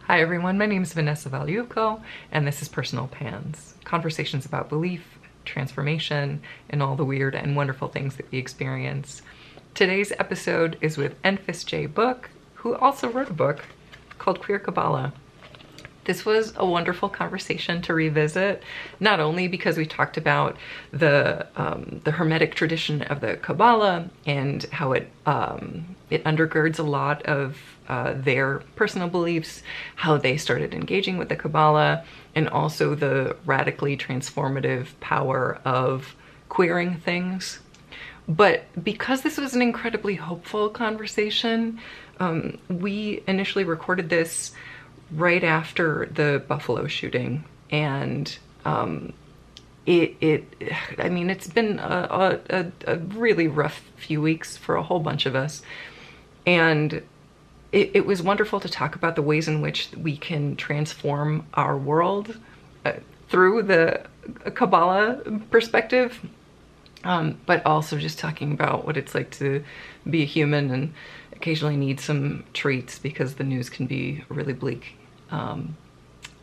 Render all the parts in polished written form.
Hi everyone, my name is Vanessa Valiuco, and this is Personal Pans. Conversations about belief, transformation, and all the weird and wonderful things that we experience. Today's episode is with Enfys J book, who also wrote a book called Queer Qabala. This was a wonderful conversation to revisit, not only because we talked about the Hermetic tradition of the Kabbalah and how it undergirds a lot of their personal beliefs, how they started engaging with the Kabbalah, and also the radically transformative power of queering things. But because this was an incredibly hopeful conversation, we initially recorded this right after the Buffalo shooting, and it's been a really rough few weeks for a whole bunch of us, and it was wonderful to talk about the ways in which we can transform our world through the Kabbalah perspective, but also just talking about what it's like to be a human and occasionally need some treats because the news can be really bleak.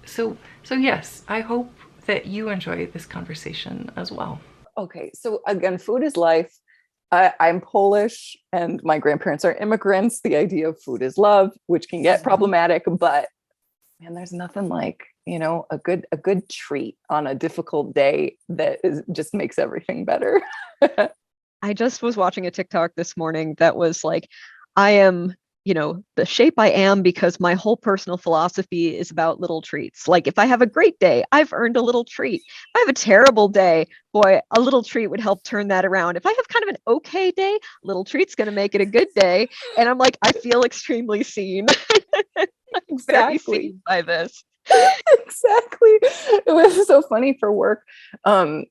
So yes, I hope that you enjoy this conversation as well. Okay, so again, food is life. I'm Polish and my grandparents are immigrants. The idea of food is love, which can get problematic, but man, there's nothing like, a good treat on a difficult day just makes everything better. I just was watching a TikTok this morning that was like, I am, the shape I am because my whole personal philosophy is about little treats. Like if I have a great day, I've earned a little treat. If I have a terrible day, boy, a little treat would help turn that around. If I have kind of an okay day, little treat's going to make it a good day. And I'm like, I feel extremely seen. Exactly. Very seen by this. Exactly. It was so funny for work.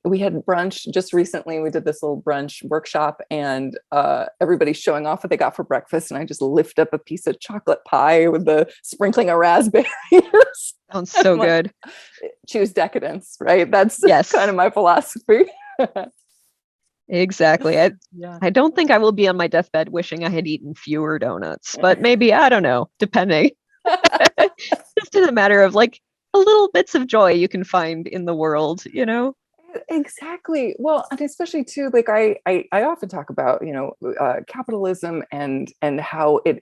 We had brunch just recently. We did this little brunch workshop, and everybody's showing off what they got for breakfast, and I just lift up a piece of chocolate pie with the sprinkling of raspberries. Sounds so good. Choose decadence, right? That's yes. kind of my philosophy. Exactly. I don't think I will be on my deathbed wishing I had eaten fewer donuts, but maybe, I don't know, depending. Just in a matter of like a little bits of joy you can find in the world, Exactly. Well, and especially too, like I often talk about, capitalism and how it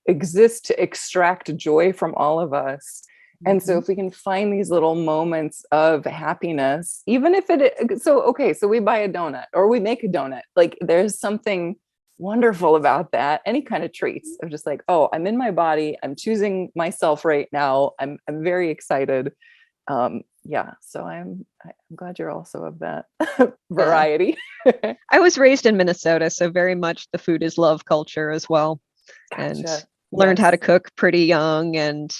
exists to extract joy from all of us. And so if we can find these little moments of happiness, even if so we buy a donut or we make a donut, like there's something wonderful about that. Any kind of treats of just like, oh, I'm in my body, I'm choosing myself right now, I'm very excited. So I'm glad you're also of that variety. I was raised in Minnesota, so very much the food is love culture as well. Gotcha. And learned how to cook pretty young, and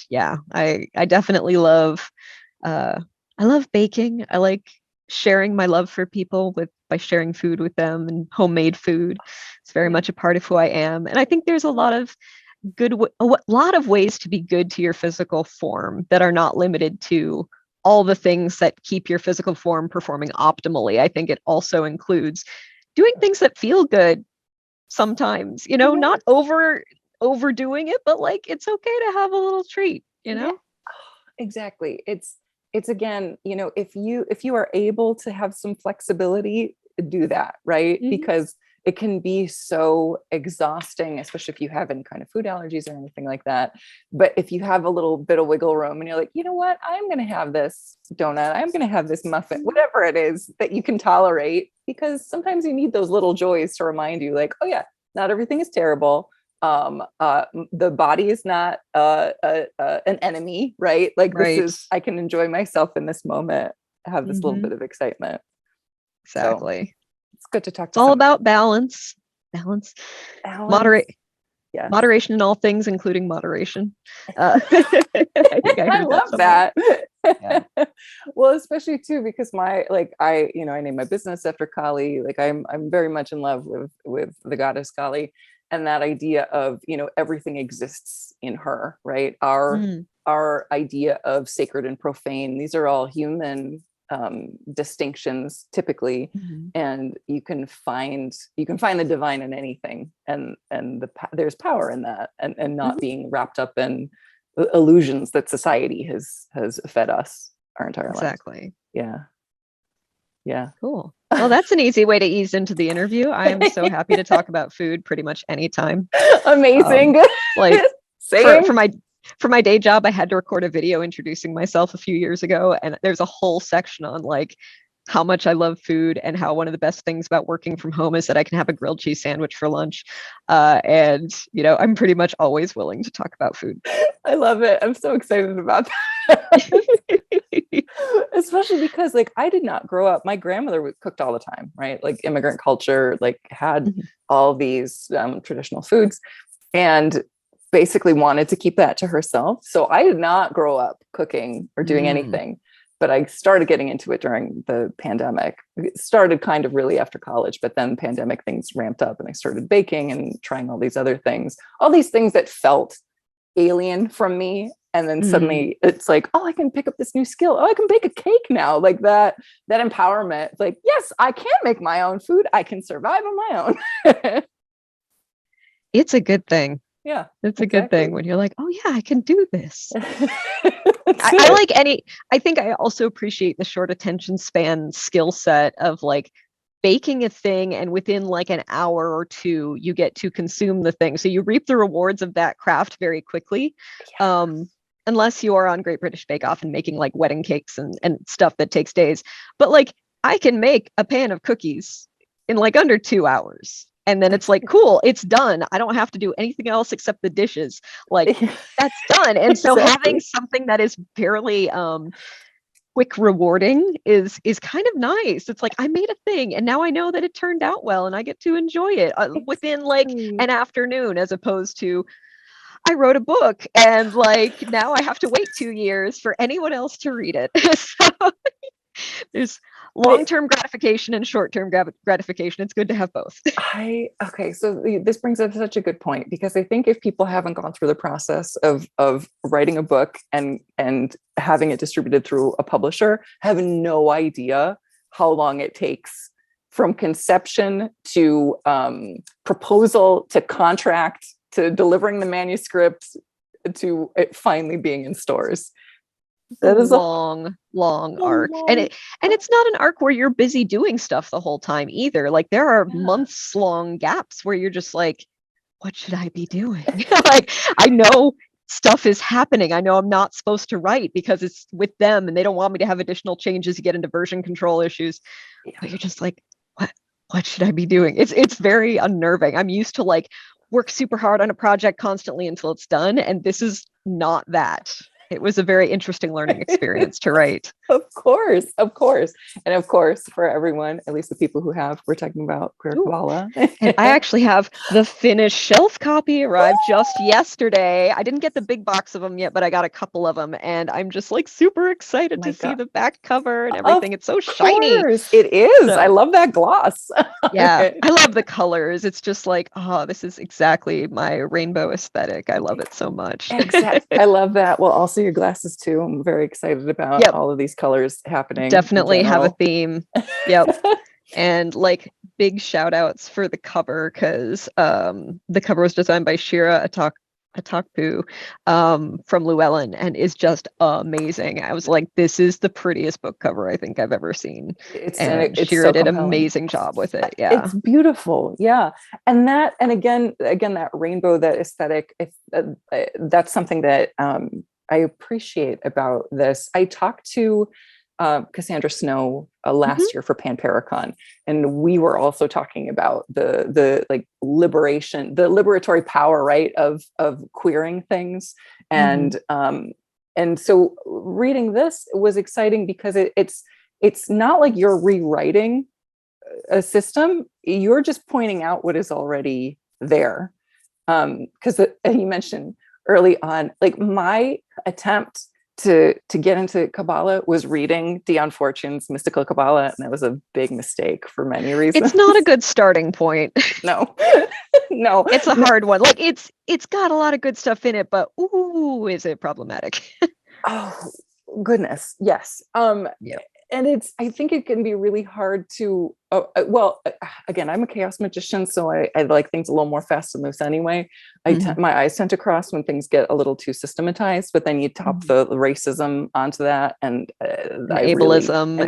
I definitely love I love baking. I like sharing my love for people by sharing food with them, and homemade food. It's very much a part of who I am. And I think there's a lot of lot of ways to be good to your physical form that are not limited to all the things that keep your physical form performing optimally. I think it also includes doing things that feel good sometimes, not overdoing it, but like it's okay to have a little treat. Exactly. It's again, if you are able to have some flexibility, do that, right? Because it can be so exhausting, especially if you have any kind of food allergies or anything like that. But if you have a little bit of wiggle room and you're like, you know what, I'm going to have this donut, I'm going to have this muffin, whatever it is that you can tolerate, because sometimes you need those little joys to remind you like, oh yeah, not everything is terrible. The body is not an enemy, right? Like this is, I can enjoy myself in this moment, have this little bit of excitement. Exactly. So it's good to talk to It's all about balance. Moderation in all things, including moderation. I love that. Well, especially too, because I named my business after Kali. Like I'm very much in love with the goddess Kali, and that idea of, everything exists in her, right? Our idea of sacred and profane, these are all human distinctions typically, and you can find the divine in anything, and there's power in that, and not being wrapped up in illusions that society has fed us our entire life. Exactly. Yeah. Cool. Well, that's an easy way to ease into the interview. I am so happy to talk about food pretty much anytime. Amazing. Like Same. for my day job, I had to record a video introducing myself a few years ago, and there's a whole section on like how much I love food and how one of the best things about working from home is that I can have a grilled cheese sandwich for lunch. And I'm pretty much always willing to talk about food. I love it. I'm so excited about that. Especially because like I did not grow up. My grandmother cooked all the time, right? Like immigrant culture, like had all these traditional foods, and basically wanted to keep that to herself. So I did not grow up cooking or doing anything, but I started getting into it during the pandemic. It started kind of really after college, but then pandemic things ramped up and I started baking and trying all these other things, all these things that felt alien from me. And then suddenly it's like, oh, I can pick up this new skill. Oh, I can bake a cake now. Like that empowerment. Like, yes, I can make my own food. I can survive on my own. It's a good thing. Yeah. It's a good thing when you're like, oh yeah, I can do this. I think I also appreciate the short attention span skill set of like baking a thing, and within like an hour or two, you get to consume the thing. So you reap the rewards of that craft very quickly. Yeah. Unless you are on Great British Bake Off and making like wedding cakes and stuff that takes days. But like I can make a pan of cookies in like under 2 hours. And then it's like, cool, it's done. I don't have to do anything else except the dishes. Like that's done. And so having something that is fairly quick rewarding is kind of nice. It's like I made a thing and now I know that it turned out well and I get to enjoy it within like an afternoon, as opposed to I wrote a book and like now I have to wait 2 years for anyone else to read it. So there's long-term gratification and short-term gratification. It's good to have both. Okay, so this brings up such a good point, because I think if people haven't gone through the process of writing a book and having it distributed through a publisher, have no idea how long it takes from conception to proposal to contract to delivering the manuscript to it finally being in stores. That is long arc. And it's not an arc where you're busy doing stuff the whole time either. Like there are months long gaps where you're just like, what should I be doing? Like I know stuff is happening. I know I'm not supposed to write because it's with them and they don't want me to have additional changes. You get into version control issues. But you're just like, what should I be doing? It's very unnerving. I'm used to like work super hard on a project constantly until it's done. And this is not that. It was a very interesting learning experience to write. Of course. And of course, for everyone, at least the people who have, we're talking about Queer Qabala. And I actually have the finished shelf copy, arrived just yesterday. I didn't get the big box of them yet, but I got a couple of them. And I'm just like super excited to see the back cover and everything. It's so shiny. It is. So, I love that gloss. Yeah, I love the colors. It's just like, oh, this is exactly my rainbow aesthetic. I love it so much. Exactly. I love that. Well, also your glasses too. I'm very excited about all of these colors happening. Definitely have a theme. Yep. And like big shout outs for the cover, because the cover was designed by Shira Atakpu from Llewellyn and is just amazing. I was like, this is the prettiest book cover I think I've ever seen. It's Shira did an amazing job with it. Yeah, it's beautiful. Yeah, and again that rainbow, that aesthetic. That's something that I appreciate about this. I talked to Cassandra Snow last year for Panpericon, and we were also talking about the like liberation, the liberatory power, right, of queering things, and so reading this was exciting because it's not like you're rewriting a system, you're just pointing out what is already there, because you mentioned early on, like my attempt to get into Kabbalah was reading Dion Fortune's Mystical Kabbalah, and that was a big mistake for many reasons. It's not a good starting point. No, it's a hard one. Like it's got a lot of good stuff in it, but ooh, is it problematic? Oh goodness, yes. And I think it can be really hard to Oh, well, again, I'm a chaos magician, so I like things a little more fast and loose anyway. My eyes tend to cross when things get a little too systematized, but then you top the racism onto that, and ableism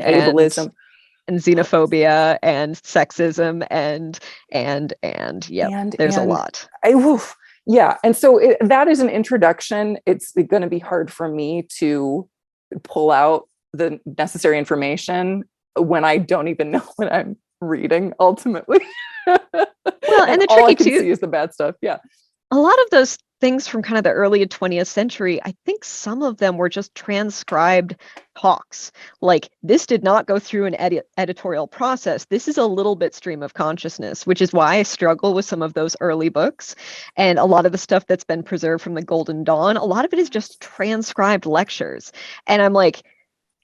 and xenophobia and sexism and there's a lot. Yeah. And so that is an introduction. It's going to be hard for me to pull out the necessary information when I don't even know what I'm reading ultimately. Well, and the all I tricky can see is the bad stuff. Yeah. A lot of those things from kind of the early 20th century, I think some of them were just transcribed talks. Like, this did not go through an editorial process. This is a little bit stream of consciousness, which is why I struggle with some of those early books. And a lot of the stuff that's been preserved from the Golden Dawn, a lot of it is just transcribed lectures. And I'm like,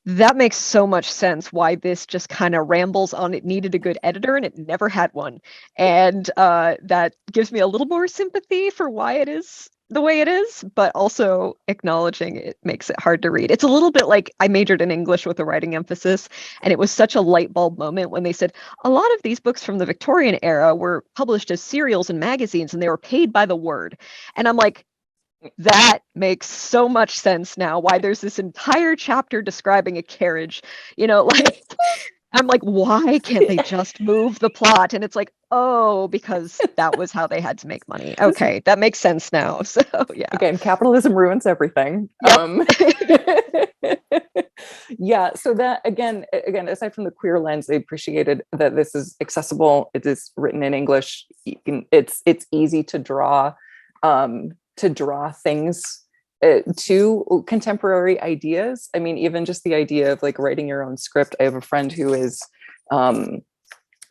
that makes so much sense why this just kind of rambles on. It needed a good editor and it never had one. And that gives me a little more sympathy for why it is the way it is, but also acknowledging it makes it hard to read. It's a little bit like I majored in English with a writing emphasis, and it was such a light bulb moment when they said a lot of these books from the Victorian era were published as serials in magazines and they were paid by the word. And I'm like, that makes so much sense now, why there's this entire chapter describing a carriage, like I'm like, why can't they just move the plot? And it's like, oh, because that was how they had to make money. Okay, that makes sense now. So yeah. Again, capitalism ruins everything. Yep. Yeah. So that again, aside from the queer lens, they appreciated that this is accessible. It is written in English. It's easy to draw things to contemporary ideas. I mean, even just the idea of like writing your own script. I have a friend who is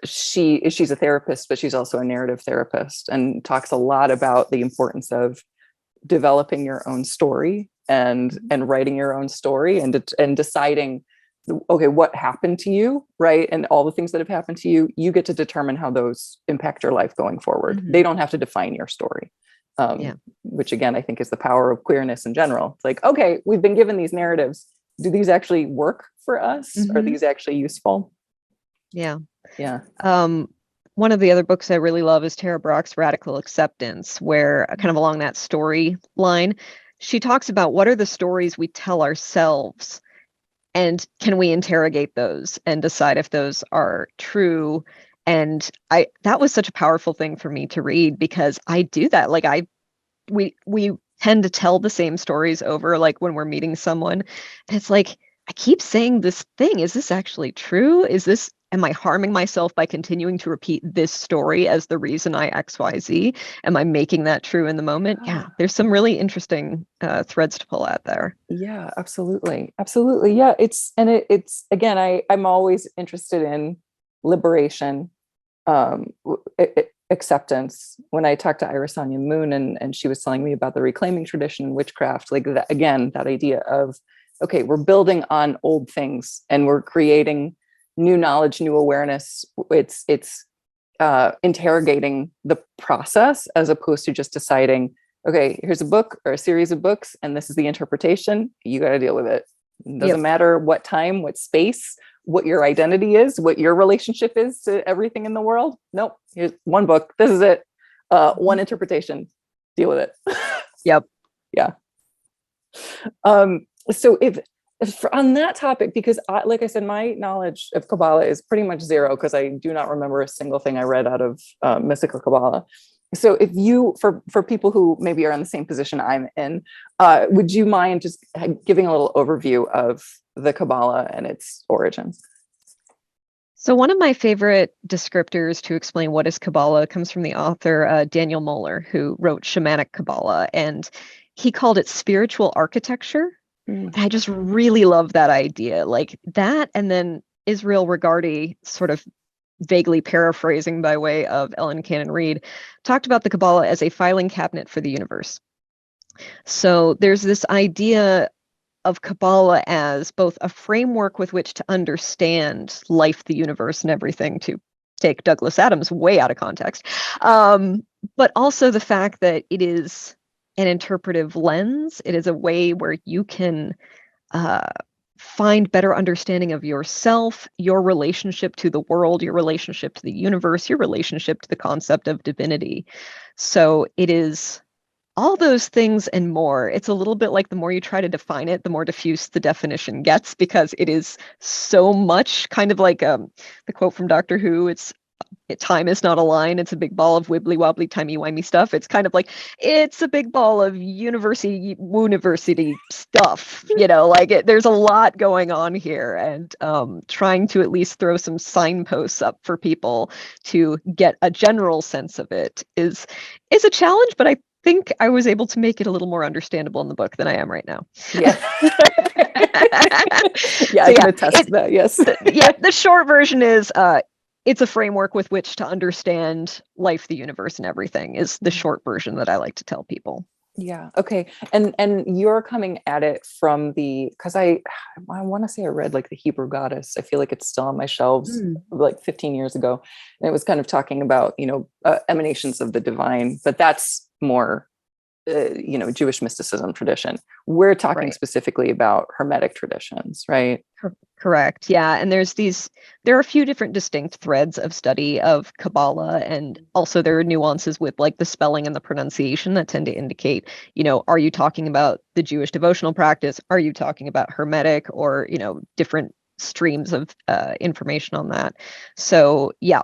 she's a therapist, but she's also a narrative therapist, and talks a lot about the importance of developing your own story and writing your own story and deciding, okay, what happened to you, right? And all the things that have happened to you, you get to determine how those impact your life going forward. Mm-hmm. They don't have to define your story. Which again, I think is the power of queerness in general. It's like, okay, we've been given these narratives. Do these actually work for us? Mm-hmm. Are these actually useful? Yeah. Yeah. One of the other books I really love is Tara Brach's Radical Acceptance, where kind of along that story line, she talks about what are the stories we tell ourselves, and can we interrogate those and decide if those are true. And that was such a powerful thing for me to read, because I do that. Like we tend to tell the same stories over, like when we're meeting someone, and it's like, I keep saying this thing. Is this actually true? Am I harming myself by continuing to repeat this story as the reason I XYZ? Am I making that true in the moment? Yeah, there's some really interesting threads to pull out there. Yeah, absolutely. Absolutely. Yeah. It's again, I'm always interested in liberation, acceptance. When I talked to Iris Anya Moon and she was telling me about the reclaiming tradition in witchcraft, like that, again, that idea of, okay, we're building on old things and we're creating new knowledge, new awareness. It's interrogating the process as opposed to just deciding, okay, here's a book or a series of books, and this is the interpretation. You got to deal with it. It doesn't matter what time, what space, what your identity is, what your relationship is to everything in the world. Nope. Here's one book. This is it. One interpretation. Deal with it. Yep. Yeah. So if on that topic, because like I said, my knowledge of Kabbalah is pretty much zero, because I do not remember a single thing I read out of mystical Kabbalah. So if you, for people who maybe are in the same position I'm in, would you mind just giving a little overview of the Kabbalah and its origins? So one of my favorite descriptors to explain what is Kabbalah comes from the author Daniel Moeller, who wrote Shamanic Kabbalah, and he called it spiritual architecture. And I just really love that idea, like that. And then Israel Regardie, sort of vaguely paraphrasing by way of Ellen Cannon Reed, talked about the Kabbalah as a filing cabinet for the universe. So there's this idea of Kabbalah as both a framework with which to understand life, the universe, and everything, to take Douglas Adams way out of context, but also the fact that it is an interpretive lens. It is a way where you can find better understanding of yourself, your relationship to the world, your relationship to the universe, your relationship to the concept of divinity. So it is all those things and more. It's a little bit like the more you try to define it, the more diffuse the definition gets, because it is so much, kind of like the quote from Doctor Who, time is not a line, it's a big ball of wibbly wobbly timey wimey stuff. It's kind of like, it's a big ball of university stuff, like there's a lot going on here, and trying to at least throw some signposts up for people to get a general sense of it is a challenge, but I think I was able to make it a little more understandable in the book than I am right now. Yeah. Yeah, I can attest to that. Yes. The short version is it's a framework with which to understand life, the universe, and everything, is the short version that I like to tell people. Yeah. Okay. And you're coming at it from because I want to say I read like the Hebrew Goddess. I feel like it's still on my shelves like 15 years ago. And it was kind of talking about, emanations of the divine, but that's more, Jewish mysticism tradition. We're talking specifically about Hermetic traditions, right? Correct. Yeah. And there are a few different distinct threads of study of Kabbalah, and also there are nuances with like the spelling and the pronunciation that tend to indicate, are you talking about the Jewish devotional practice? Are you talking about Hermetic, or, different streams of information on that? So yeah,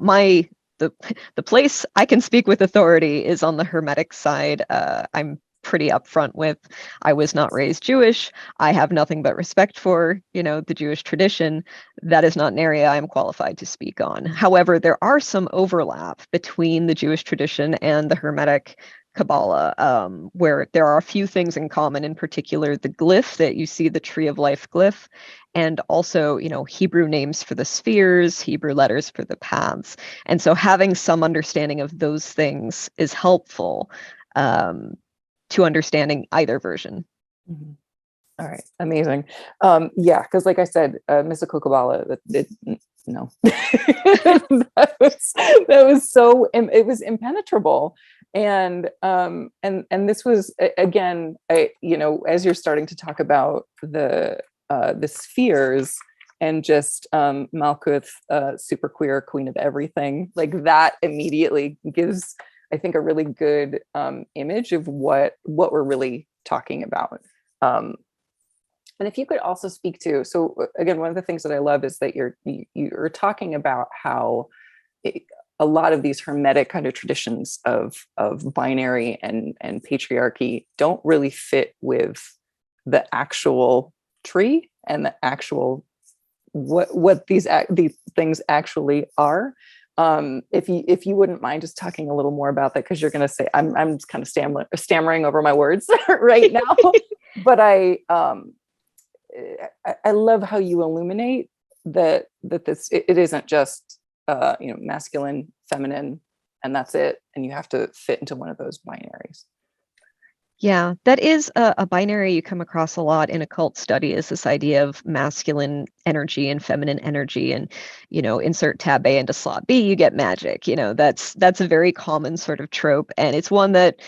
the place I can speak with authority is on the Hermetic side. I'm pretty upfront with, I was not raised Jewish. I have nothing but respect for, the Jewish tradition. That is not an area I am qualified to speak on. However, there are some overlap between the Jewish tradition and the Hermetic Kabbalah, where there are a few things in common, in particular the glyph that you see, the tree of life glyph, and also, Hebrew names for the spheres, Hebrew letters for the paths. And so having some understanding of those things is helpful to understanding either version. Mm-hmm. All right. Amazing. Yeah, because like I said, mystical Kabbalah, no. that was so, it was impenetrable. And this was, again, as you're starting to talk about the spheres and just Malkuth, super queer, queen of everything, like that immediately gives, I think, a really good image of what we're really talking about. And if you could also speak to, so again, one of the things that I love is that you're talking about how a lot of these Hermetic kind of traditions of binary and patriarchy don't really fit with the actual tree and the actual what these things actually are. If you wouldn't mind just talking a little more about that, because you're going to say I'm just kind of stammering over my words right now, but I love how you illuminate that this it isn't just masculine, feminine, and that's it, and you have to fit into one of those binaries. Yeah, that is a binary you come across a lot in occult study, is this idea of masculine energy and feminine energy. And, insert tab A into slot B, you get magic. That's a very common sort of trope. And it's one that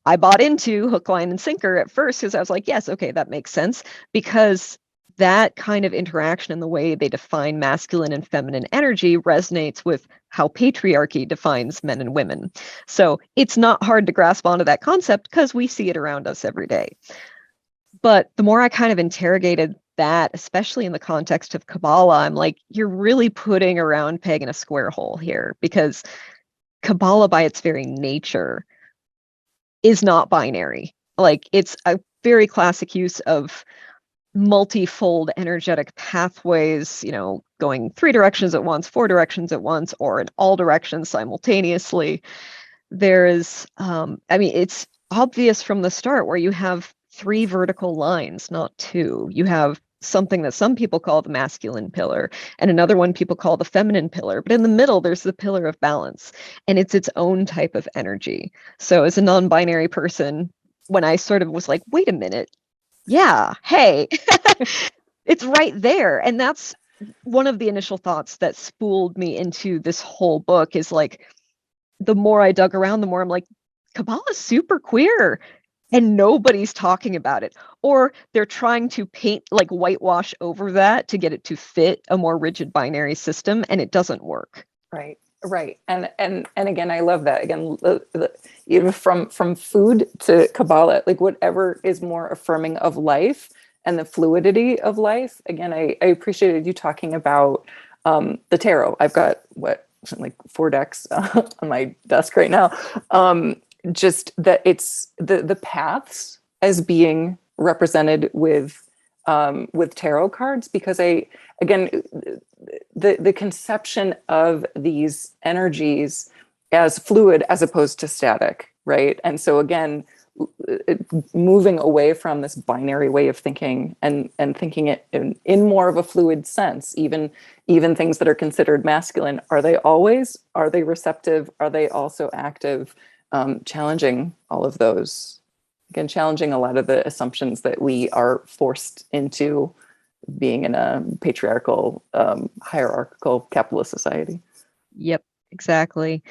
I bought into hook, line, and sinker at first, because I was like, yes, okay, that makes sense. Because that kind of interaction and the way they define masculine and feminine energy resonates with how patriarchy defines men and women. So it's not hard to grasp onto that concept because we see it around us every day. But the more I kind of interrogated that, especially in the context of Kabbalah, I'm like, you're really putting a round peg in a square hole here, because Kabbalah by its very nature is not binary. Like, it's a very classic use of multifold energetic pathways, going 3 directions at once, 4 directions at once, or in all directions simultaneously. There is, it's obvious from the start where you have 3 vertical lines, not 2. You have something that some people call the masculine pillar, and another one people call the feminine pillar. But in the middle, there's the pillar of balance, and it's its own type of energy. So as a non-binary person, when I sort of was like, wait a minute, yeah, hey, it's right there. And that's one of the initial thoughts that spooled me into this whole book, is like, the more I dug around, the more I'm like, Kabbalah's super queer. and nobody's talking about it, or they're trying to paint, like whitewash over that to get it to fit a more rigid binary system, and it doesn't work. Right. Right. And again, I love that. Again, even from food to Kabbalah, like whatever is more affirming of life and the fluidity of life. Again, I appreciated you talking about the tarot. I've got like 4 decks on my desk right now. Just that it's the paths as being represented with tarot cards, because the conception of these energies as fluid as opposed to static, right? And so again, moving away from this binary way of thinking and thinking it in more of a fluid sense, even things that are considered masculine, are they receptive? Are they also active? Challenging all of those. Again, challenging a lot of the assumptions that we are forced into being in a patriarchal, hierarchical capitalist society. Yep, exactly.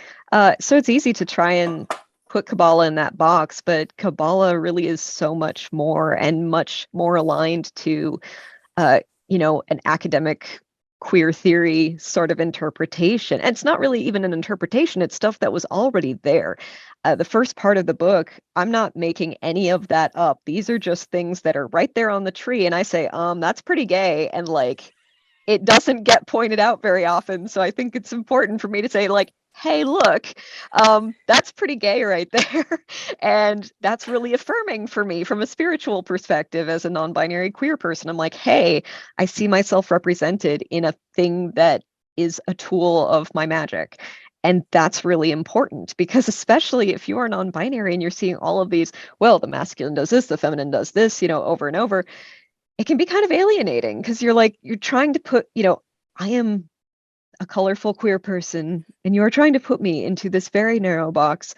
So it's easy to try and put Kabbalah in that box, but Kabbalah really is so much more, and much more aligned to, an academic queer theory sort of interpretation. And it's not really even an interpretation, it's stuff that was already there. The first part of the book, I'm not making any of that up. These are just things that are right there on the tree. And I say, that's pretty gay. And like, it doesn't get pointed out very often. So I think it's important for me to say, like, hey, look, that's pretty gay right there. And that's really affirming for me from a spiritual perspective as a non-binary queer person. I'm like, hey, I see myself represented in a thing that is a tool of my magic. And that's really important, because especially if you are non-binary and you're seeing all of these, well, the masculine does this, the feminine does this, over and over, it can be kind of alienating, because you're trying to put, I am a colorful queer person, and you're trying to put me into this very narrow box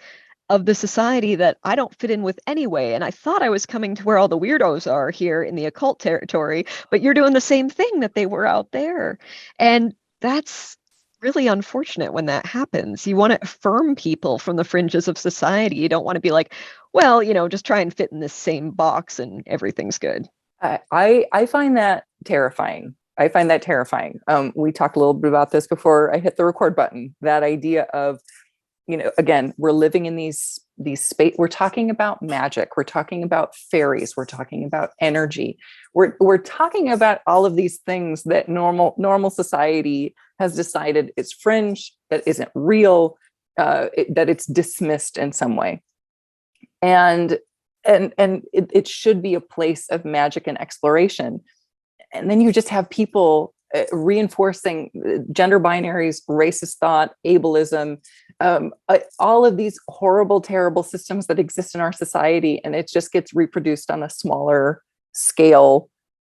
of the society that I don't fit in with anyway. And I thought I was coming to where all the weirdos are here in the occult territory, but you're doing the same thing that they were out there. And that's really unfortunate when that happens. You want to affirm people from the fringes of society. You don't want to be like, well, just try and fit in this same box and everything's good. I find that terrifying. We talked a little bit about this before I hit the record button. That idea of, again, we're living in these space. We're talking about magic. We're talking about fairies. We're talking about energy. We're talking about all of these things that normal society has decided is fringe, that isn't real, that it's dismissed in some way, and it should be a place of magic and exploration. And then you just have people reinforcing gender binaries, racist thought, ableism, all of these horrible, terrible systems that exist in our society. And it just gets reproduced on a smaller scale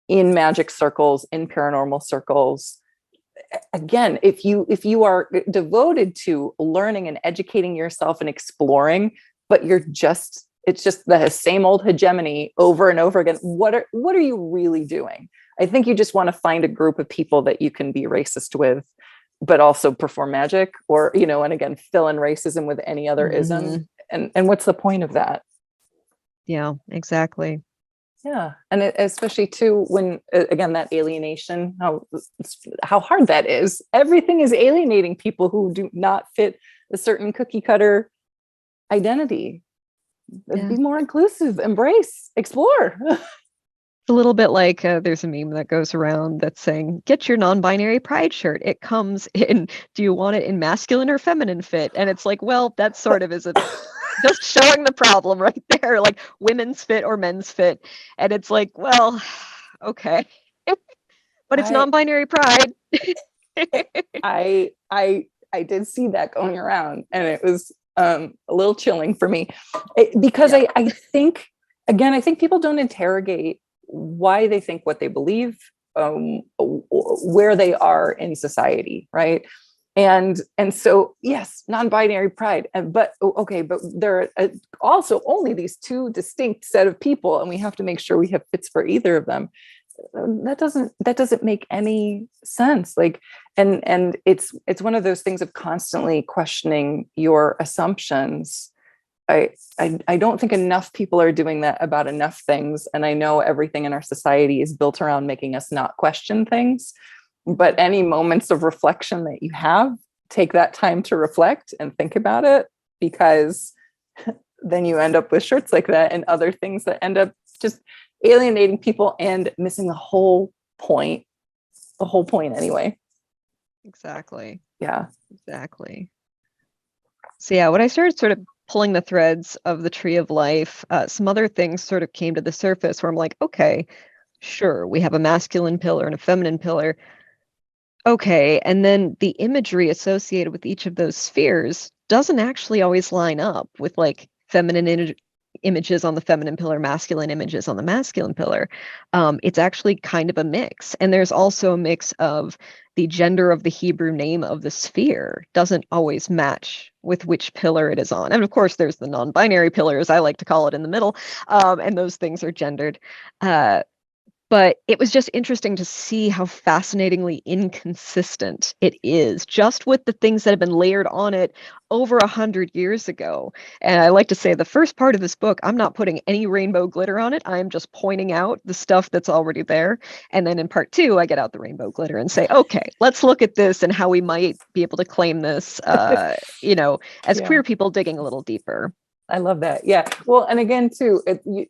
in magic circles, in paranormal circles. Again, if you are devoted to learning and educating yourself and exploring, but it's just the same old hegemony over and over again, what are you really doing? I think you just want to find a group of people that you can be racist with, but also perform magic, or, and again, fill in racism with any other ism. And what's the point of that? Yeah, exactly. Yeah. And especially too, when, again, that alienation, how hard that is. Everything is alienating people who do not fit a certain cookie cutter identity. Yeah. Be more inclusive, embrace, explore. It's a little bit like there's a meme that goes around that's saying, get your non-binary pride shirt. It comes in, do you want it in masculine or feminine fit? And it's like, well, that sort of is just showing the problem right there, like women's fit or men's fit. And it's like, well, okay. But it's non-binary pride. I did see that going around, and it was a little chilling for me, because yeah. I think people don't interrogate why they think what they believe, where they are in society, right? And so, yes, non-binary pride, but there are also only these two distinct set of people, and we have to make sure we have fits for either of them. That doesn't make any sense. Like, and it's one of those things of constantly questioning your assumptions, I don't think enough people are doing that about enough things. And I know everything in our society is built around making us not question things. But any moments of reflection that you have, take that time to reflect and think about it, because then you end up with shirts like that and other things that end up just alienating people and missing the whole point anyway. Exactly. Yeah. Exactly. So yeah, when I started sort of pulling the threads of the tree of life, some other things sort of came to the surface where I'm like, okay, sure, we have a masculine pillar and a feminine pillar. Okay, and then the imagery associated with each of those spheres doesn't actually always line up with like feminine images on the feminine pillar, masculine images on the masculine pillar. It's actually kind of a mix. And there's also a mix of the gender of the Hebrew name of the sphere doesn't always match with which pillar it is on. And of course, there's the non-binary pillars, I like to call it, in the middle, and those things are gendered. But it was just interesting to see how fascinatingly inconsistent it is, just with the things that have been layered on it over 100 years ago. And I like to say the first part of this book, I'm not putting any rainbow glitter on it. I'm just pointing out the stuff that's already there. And then in part 2, I get out the rainbow glitter and say, okay, let's look at this and how we might be able to claim this, as queer people digging a little deeper. I love that. Yeah. Well, and again, too,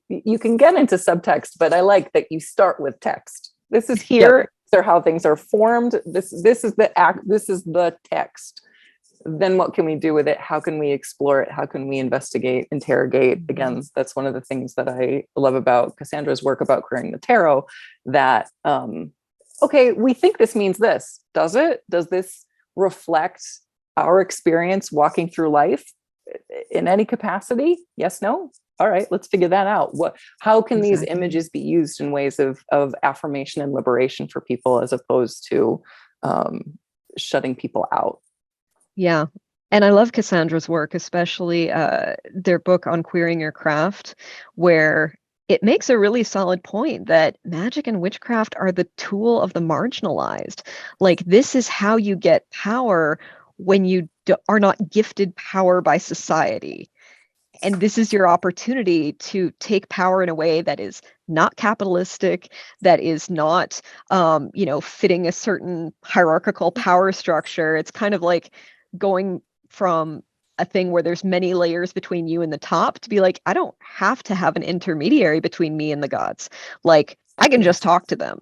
you can get into subtext, but I like that you start with text. This is here. Yep. These are how things are formed. This is the act. This is the text. Then what can we do with it? How can we explore it? How can we investigate, interrogate? Again, that's one of the things that I love about Cassandra's work about queering the tarot. That okay, we think this means this. Does it? Does this reflect our experience walking through life? In any capacity? Yes, no? All right, let's figure that out. How can these images be used in ways of affirmation and liberation for people, as opposed to shutting people out? Yeah. And I love Cassandra's work, especially their book on queering your craft, where it makes a really solid point that magic and witchcraft are the tool of the marginalized. Like, this is how you get power when you are not gifted power by society. And this is your opportunity to take power in a way that is not capitalistic, that is not, fitting a certain hierarchical power structure. It's kind of like going from a thing where there's many layers between you and the top to be like, I don't have to have an intermediary between me and the gods. Like, I can just talk to them.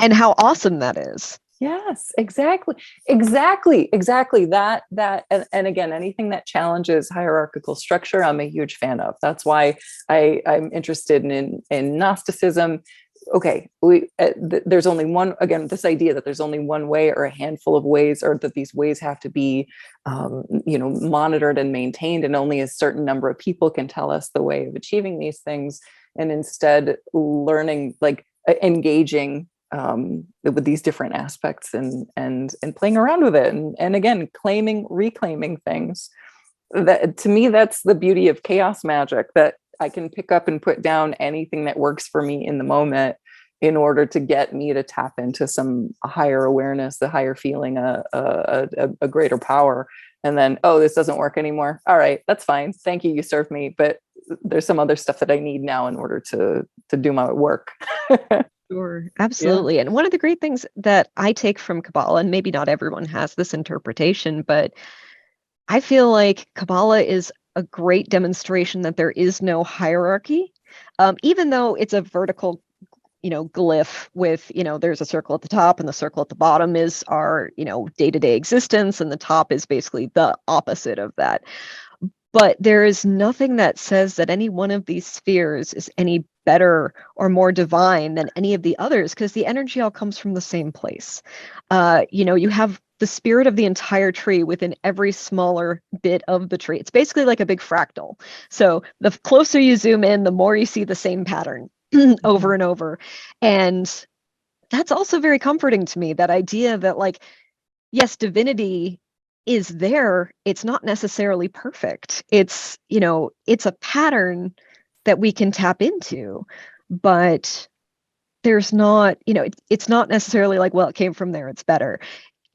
and how awesome that is. Yes, exactly. That, and again, anything that challenges hierarchical structure, I'm a huge fan of. That's why I'm interested in Gnosticism. Okay, there's only one, again, this idea that there's only one way or a handful of ways, or that these ways have to be, monitored and maintained, and only a certain number of people can tell us the way of achieving these things. And instead learning, like engaging with these different aspects and playing around with it, and again, reclaiming things. That, to me, that's the beauty of chaos magic, that I can pick up and put down anything that works for me in the moment in order to get me to tap into some higher awareness, a higher feeling, a greater power. And then, oh, this doesn't work anymore. All right, that's fine. Thank you. You served me. But there's some other stuff that I need now in order to do my work. Sure, absolutely. Yeah. And one of the great things that I take from Kabbalah, and maybe not everyone has this interpretation, but I feel like Kabbalah is a great demonstration that there is no hierarchy, even though it's a vertical, glyph with, there's a circle at the top and the circle at the bottom is our, day-to-day existence, and the top is basically the opposite of that. But there is nothing that says that any one of these spheres is any better or more divine than any of the others, because the energy all comes from the same place. You have the spirit of the entire tree within every smaller bit of the tree. It's basically like a big fractal. So the closer you zoom in, the more you see the same pattern over and over. And that's also very comforting to me, that idea that, like, yes, divinity is there. It's not necessarily perfect. It's, it's a pattern that we can tap into, but there's not, it's not necessarily like, well, it came from there, it's better.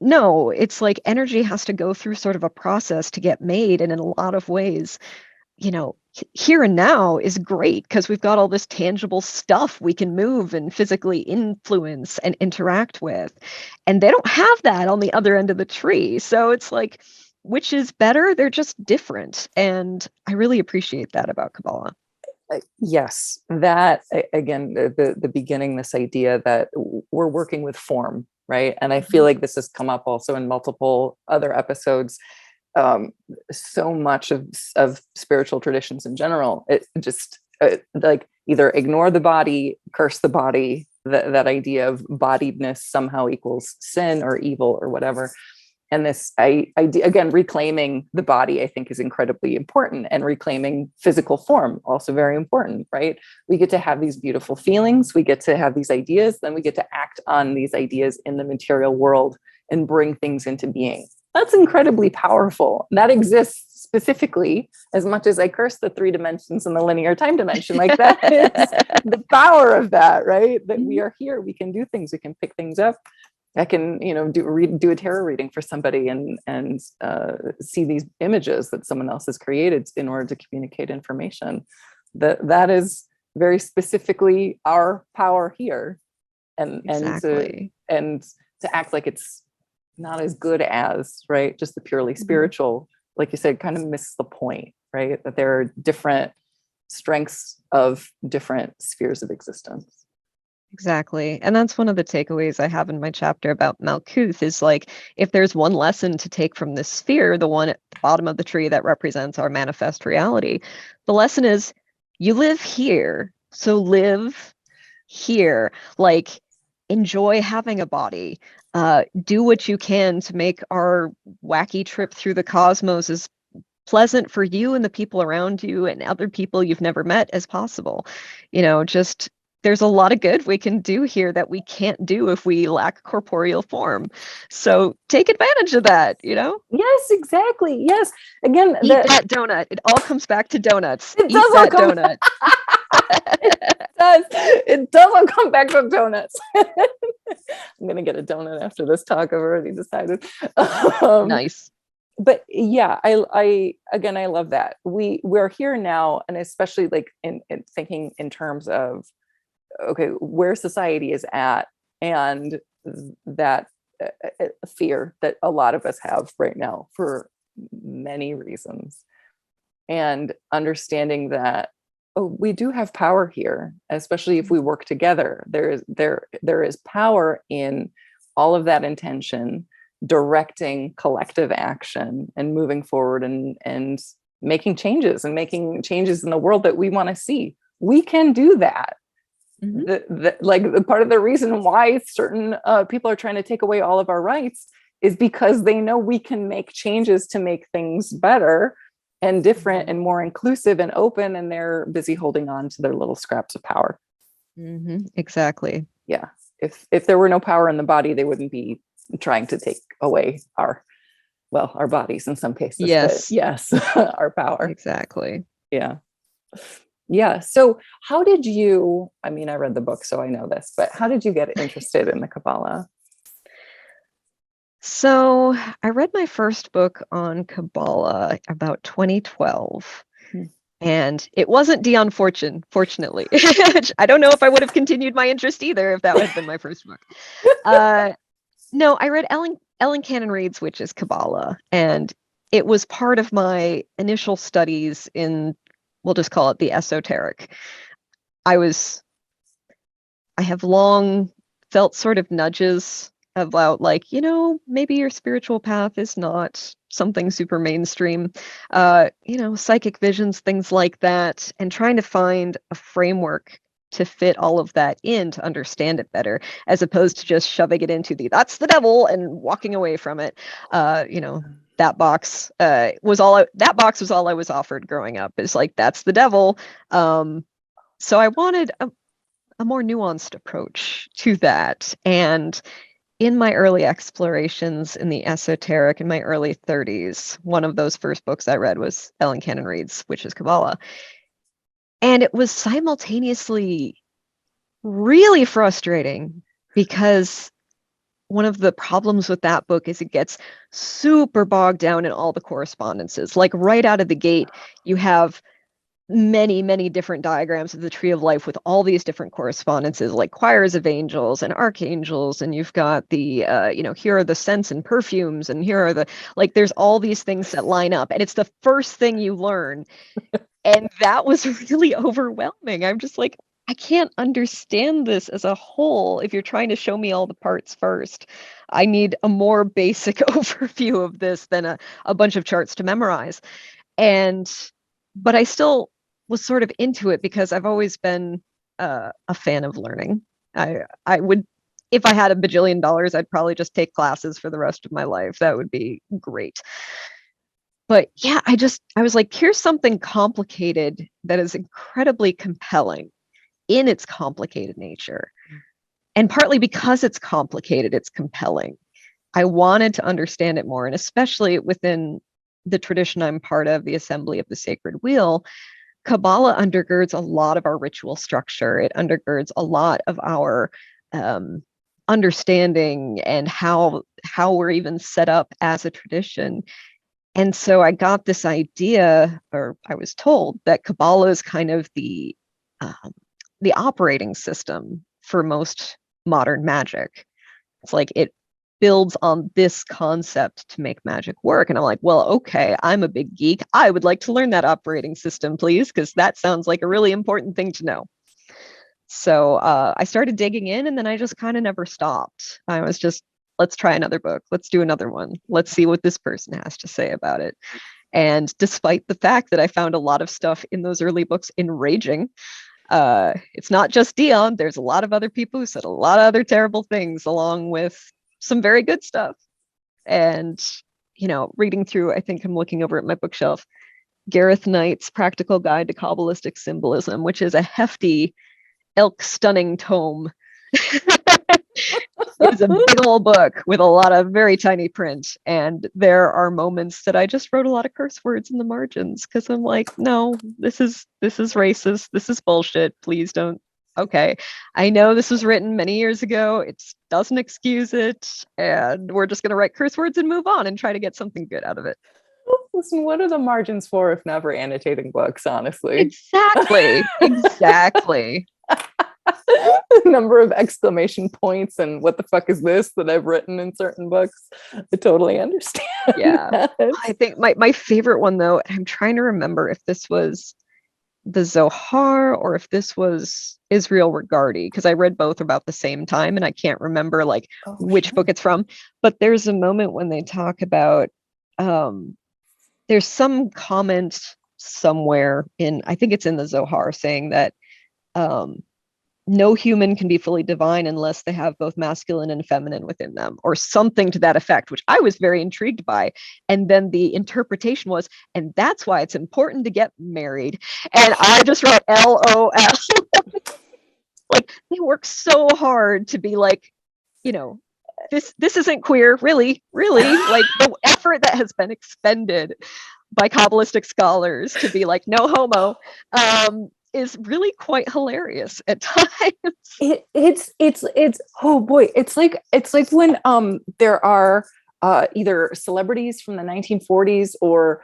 no, it's like energy has to go through sort of a process to get made. And in a lot of ways, here and now is great because we've got all this tangible stuff we can move and physically influence and interact with. And they don't have that on the other end of the tree. So it's like, which is better? They're just different. And I really appreciate that about Kabbalah. Yes, that again, the beginning, this idea that we're working with form, right? And I feel like this has come up also in multiple other episodes. So much of spiritual traditions in general, it just like either ignore the body, curse the body, that idea of bodiedness somehow equals sin or evil or whatever. And this idea, again, reclaiming the body, I think, is incredibly important, and reclaiming physical form, also very important, right? We get to have these beautiful feelings, we get to have these ideas, then we get to act on these ideas in the material world and bring things into being. That's incredibly powerful. That exists specifically, as much as I curse the 3 dimensions and the linear time dimension, like that is the power of that, right? That we are here, we can do things, we can pick things up. I can, do a tarot reading for somebody and see these images that someone else has created in order to communicate information. That is very specifically our power here, and Exactly. and to act like it's not as good as, right, just the purely spiritual, like you said, kind of miss the point, right? That there are different strengths of different spheres of existence. Exactly. And that's one of the takeaways I have in my chapter about Malkuth is like, if there's one lesson to take from this sphere, the one at the bottom of the tree that represents our manifest reality, the lesson is you live here. So live here. Like, enjoy having a body. Do what you can to make our wacky trip through the cosmos as pleasant for you and the people around you and other people you've never met as possible. Just there's a lot of good we can do here that we can't do if we lack corporeal form. So take advantage of that, Yes, exactly. Yes. Again, eat that donut. It all comes back to donuts. It Eat does that donut. it does all come back to donuts. I'm gonna get a donut after this talk, I've already decided. Nice. But yeah, I again, I love that we're here now, and especially like in thinking in terms of, okay, where society is at, and that fear that a lot of us have right now for many reasons, and understanding that, oh, we do have power here, especially if we work together. There is power in all of that intention directing collective action and moving forward and making changes in the world that we want to see. We can do that. Like part of the reason why certain people are trying to take away all of our rights is because they know we can make changes to make things better and different and more inclusive and open, and they're busy holding on to their little scraps of power. Exactly. Yeah. If there were no power in the body, they wouldn't be trying to take away our bodies in some cases. Yes. But yes, our power. Exactly. Yeah. Yeah. So how did you, I mean, I read the book, so I know this, but how did you get interested in the Kabbalah? So I read my first book on Kabbalah about 2012. And it wasn't Dion Fortune, fortunately. I don't know if I would have continued my interest either if that had been my first book. No, I read Ellen Cannon Reid's Witches Kabbalah, and it was part of my initial studies in, we'll just call it the esoteric. I have long felt sort of nudges about like, maybe your spiritual path is not something super mainstream, psychic visions, things like that, and trying to find a framework to fit all of that in to understand it better, as opposed to just shoving it into that's the devil and walking away from it. That box was all I was offered growing up. Is like, that's the devil. So I wanted a more nuanced approach to that. And in my early explorations in the esoteric in my early 30s, one of those first books I read was Ellen Cannon Reid's Witches Kabbalah. And it was simultaneously really frustrating because one of the problems with that book is it gets super bogged down in all the correspondences. Like right out of the gate, you have many, many different diagrams of the tree of life with all these different correspondences, like choirs of angels and archangels. And you've got the, here are the scents and perfumes, and here are the, like, there's all these things that line up. And it's the first thing you learn. And that was really overwhelming. I'm just like, I can't understand this as a whole if you're trying to show me all the parts first. I need a more basic overview of this than a bunch of charts to memorize. But I still was sort of into it because I've always been a fan of learning. I would, if I had $1 bajillion, I'd probably just take classes for the rest of my life. That would be great. But yeah, I was like, here's something complicated that is incredibly compelling in its complicated nature. And partly because it's complicated, it's compelling. I wanted to understand it more, and especially within the tradition I'm part of, the Assembly of the Sacred Wheel, Kabbalah undergirds a lot of our ritual structure. It undergirds a lot of our understanding and how we're even set up as a tradition. And so I got this idea, or I was told, that Kabbalah is kind of the operating system for most modern magic. It's like it builds on this concept to make magic work. And I'm like, well, okay, I'm a big geek. I would like to learn that operating system, please, because that sounds like a really important thing to know. So I started digging in, and then I just kind of never stopped. I was just, let's try another book. Let's do another one. Let's see what this person has to say about it. And despite the fact that I found a lot of stuff in those early books enraging, it's not just Dion. There's a lot of other people who said a lot of other terrible things, along with some very good stuff. And, reading through, I think I'm looking over at my bookshelf, Gareth Knight's Practical Guide to Kabbalistic Symbolism, which is a hefty, elk-stunning tome. It's a big old book with a lot of very tiny print. And there are moments that I just wrote a lot of curse words in the margins because I'm like, no, this is racist. This is bullshit. Please don't. Okay. I know this was written many years ago. It doesn't excuse it. And we're just going to write curse words and move on and try to get something good out of it. Listen, what are the margins for if never annotating books, honestly? Exactly. Exactly. The number of exclamation points and what the fuck is this that I've written in certain books. I totally understand. Yeah. That. I think my favorite one, though, I'm trying to remember if this was the Zohar or if this was Israel Regardie, because I read both about the same time and I can't remember which book it's from. But there's a moment when they talk about there's some comment somewhere in, I think it's in the Zohar, saying that no human can be fully divine unless they have both masculine and feminine within them, or something to that effect, which I was very intrigued by. And then the interpretation was, and that's why it's important to get married. And I just wrote LOL. Like, they work so hard to be like, this isn't queer, really. Like, the effort that has been expended by Kabbalistic scholars to be like, no homo, is really quite hilarious at times. It's oh boy, it's like when there are either celebrities from the 1940s or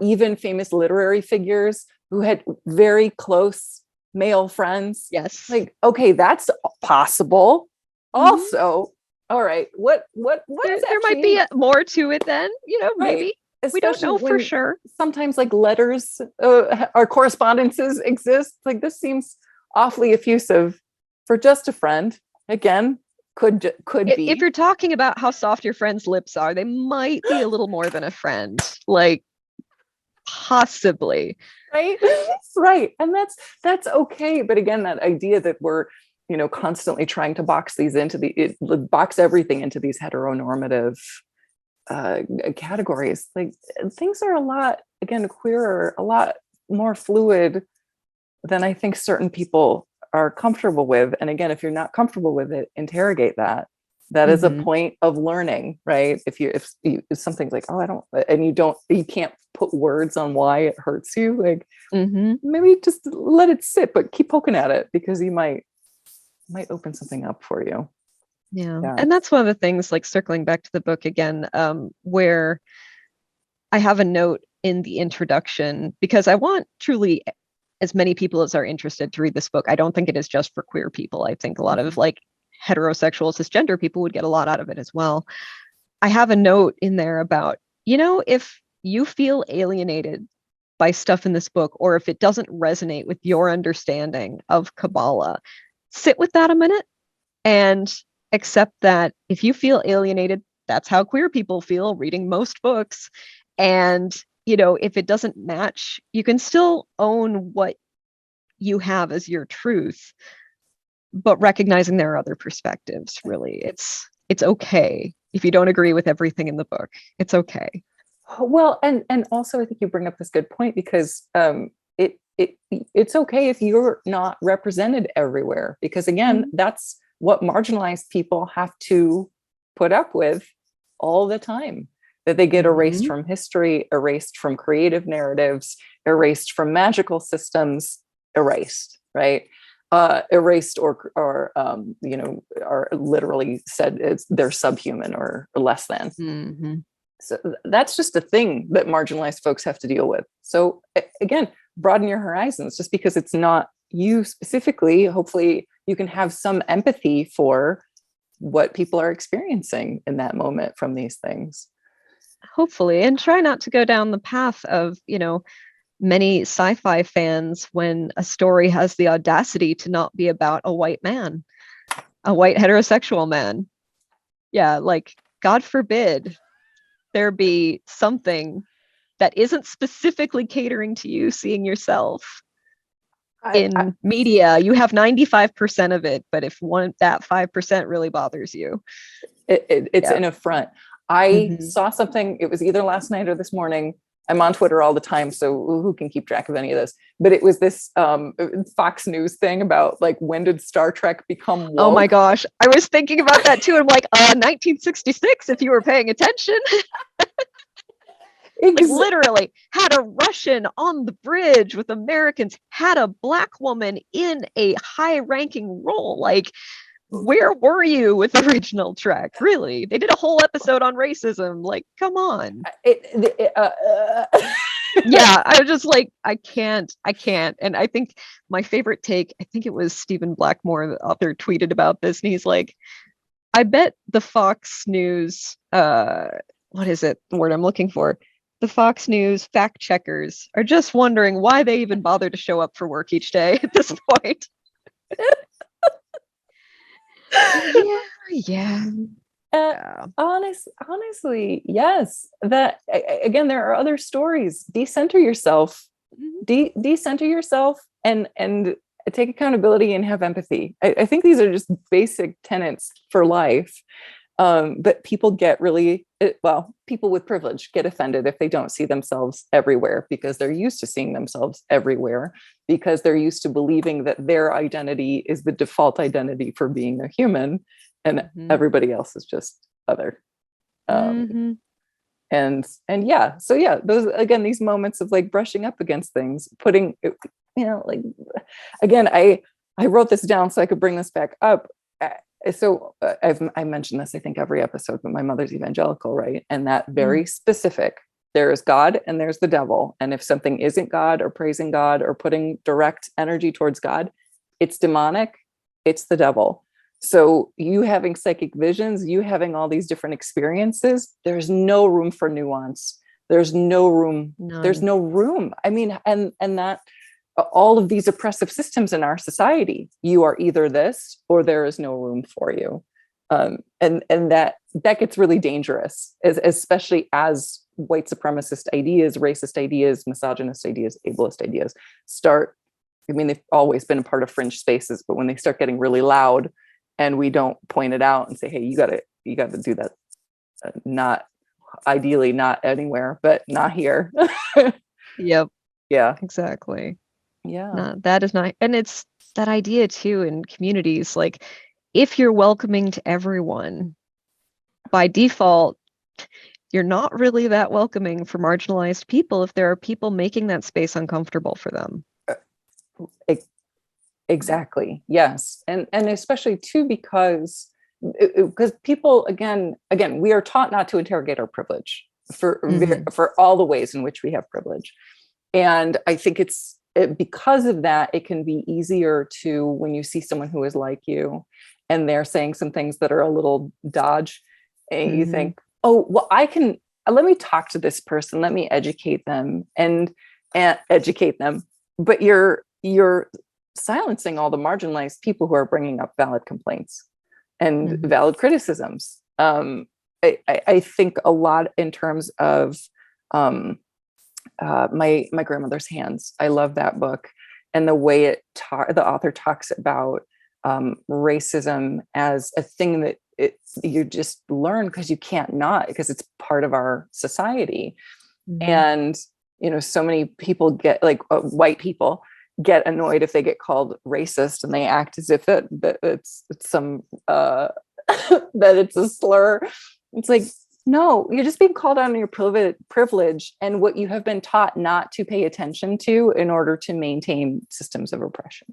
even famous literary figures who had very close male friends. Yes. Like, okay, that's possible. Mm-hmm. Also, all right, what there might be more to it then, maybe. Right. We don't know for sure. Sometimes like letters or correspondences exist. Like, this seems awfully effusive for just a friend. Again, could be. If you're talking about how soft your friends' lips are, they might be a little more than a friend. Like, possibly. Right. And that's okay. But again, that idea that we're, constantly trying to box box everything into these heteronormative categories. Like, things are a lot, again, queer, a lot more fluid than I think certain people are comfortable with. And again, if you're not comfortable with it, interrogate that. That is a point of learning, right? If something's like, oh, I don't, and you can't put words on why it hurts you, like, maybe just let it sit, but keep poking at it, because you might open something up for you. Yeah. Yeah. And that's one of the things, like circling back to the book again, where I have a note in the introduction because I want truly as many people as are interested to read this book. I don't think it is just for queer people. I think a lot of like heterosexual, cisgender people would get a lot out of it as well. I have a note in there about, if you feel alienated by stuff in this book, or if it doesn't resonate with your understanding of Kabbalah, sit with that a minute and accept that if you feel alienated, that's how queer people feel reading most books. And, if it doesn't match, you can still own what you have as your truth, but recognizing there are other perspectives. Really, it's okay if you don't agree with everything in the book. It's okay. Well, and also I think you bring up this good point because it's okay if you're not represented everywhere, because again, that's what marginalized people have to put up with all the time, that they get erased from history, erased from creative narratives, erased from magical systems, erased, right? Erased or are literally said they're subhuman or less than. So that's just a thing that marginalized folks have to deal with. So again, broaden your horizons. Just because it's not you specifically, hopefully you can have some empathy for what people are experiencing in that moment from these things. Hopefully, and try not to go down the path of, many sci-fi fans when a story has the audacity to not be about a white man, a white heterosexual man. Yeah, like, God forbid there be something that isn't specifically catering to you seeing yourself in media. You have 95% of it, but if that 5% really bothers you, it's an affront. I saw something, it was either last night or this morning. I'm on Twitter all the time, so who can keep track of any of this? But it was this Fox News thing about like, when did Star Trek become woke? Oh my gosh, I was thinking about that too. I'm like, 1966, if you were paying attention. Like, literally had a Russian on the bridge with Americans, had a Black woman in a high-ranking role. Like, where were you with the original Trek? Really? They did a whole episode on racism. Like, come on. Yeah, I was just like, I can't. And I think my favorite take, I think it was Stephen Blackmore, the author, tweeted about this, and he's like, I bet the Fox News, what is it, the word I'm looking for? The Fox News fact checkers are just wondering why they even bother to show up for work each day at this point. Yeah. Honestly, yes. That again, there are other stories. Decenter yourself, decenter yourself, and take accountability and have empathy. I think these are just basic tenets for life. But people get people with privilege get offended if they don't see themselves everywhere, because they're used to seeing themselves everywhere, because they're used to believing that their identity is the default identity for being a human, and everybody else is just other. And yeah, so yeah, those, again, these moments of like brushing up against things, putting, like, again, I wrote this down so I could bring this back up. So I mentioned this, I think, every episode, but my mother's evangelical, right? And that very specific, there is God and there's the devil. And if something isn't God or praising God or putting direct energy towards God, it's demonic, it's the devil. So you having psychic visions, you having all these different experiences, there's no room for nuance. There's no room. None. There's no room. I mean, and that all of these oppressive systems in our society, you are either this or there is no room for you. And that gets really dangerous, especially as white supremacist ideas, racist ideas, misogynist ideas, ableist ideas start. I mean, they've always been a part of fringe spaces, but when they start getting really loud and we don't point it out and say, hey, you got to do that. Not ideally, not anywhere, but not here. Yep. Yeah, Exactly. yeah. No, that is not, and it's that idea too in communities, like, if you're welcoming to everyone, by default, you're not really that welcoming for marginalized people if there are people making that space uncomfortable for them. Exactly. Yes. And especially too, because because people, again, we are taught not to interrogate our privilege for all the ways in which we have privilege. And I think because of that, it can be easier to, when you see someone who is like you and they're saying some things that are a little dodge, and you think, oh, well, let me talk to this person, let me educate them and educate them. But you're silencing all the marginalized people who are bringing up valid complaints and valid criticisms. I think a lot in terms of my grandmother's hands. I love that book, and the way the author talks about racism as a thing that you just learn because you can't not, because it's part of our society. And so many people get, like, white people get annoyed if they get called racist, and they act as if it's some that it's a slur. It's like, no, you're just being called out on your privilege and what you have been taught not to pay attention to in order to maintain systems of oppression.